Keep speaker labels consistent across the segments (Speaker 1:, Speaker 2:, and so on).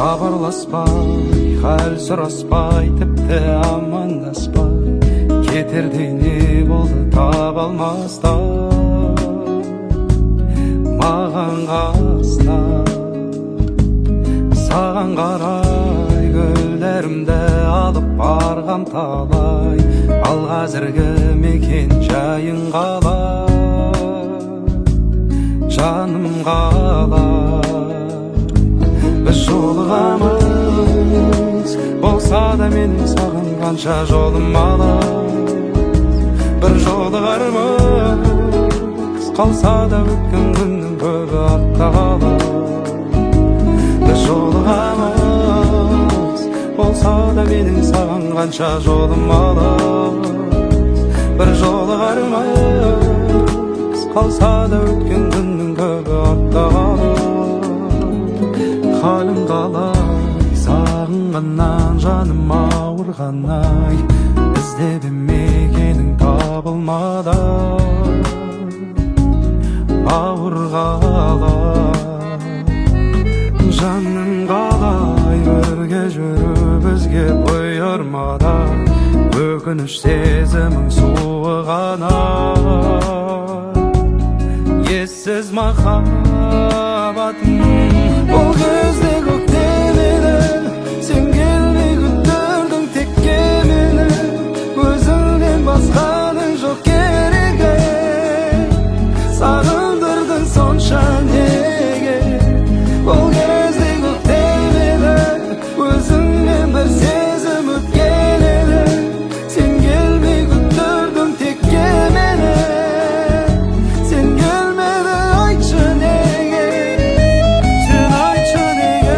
Speaker 1: хабарласпай, хәл сұраспай, тіпті амандаспай, кетердей не болды таба алмаста маған қаста. Саған қарай гүлдерімді алып барғам талай, ал қазіргі мекен жайың қалай, жаным қалай. Біз жолығамыз, болса да менің саған қанша жолым алыс. Бір жолығармыз, қалса да өткен күннің көбі артта қалар. Біз жолығамыз, болса да менің саған қанша жолым алыс. Бір жолығармыз, қалса да өткен күннің көбі артта қалар. Халім қалай, сағынғаннан жаным ауырғандай, іздеп мекенің табылмады, ауырғалай. Жаным қалай, бірге жүру бізге бұйырмады, өкініш сезімің суығанай. Ессіз махаббатым бұл кезде көктем еді, сен келмей күттірдің текке мені, өзіңнен басқаның жоқ керегі, сағындырдың сонша неге. Бұл кезде көктем еді, өзіңмен бір сезім өткен еді, сен келмей күттірдің текке мені, сен келмеді, айтшы неге, сен айтшы неге.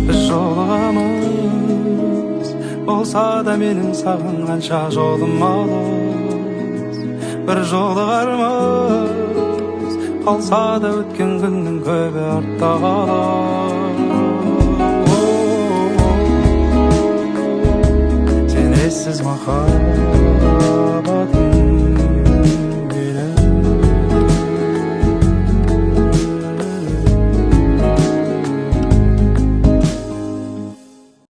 Speaker 1: Біз жолығамыз, болса да менің саған қанша жолым алыс. Бір жолығармыз, қалса да өткен күннің көбі артта қалар. Сен ессіз махаббат.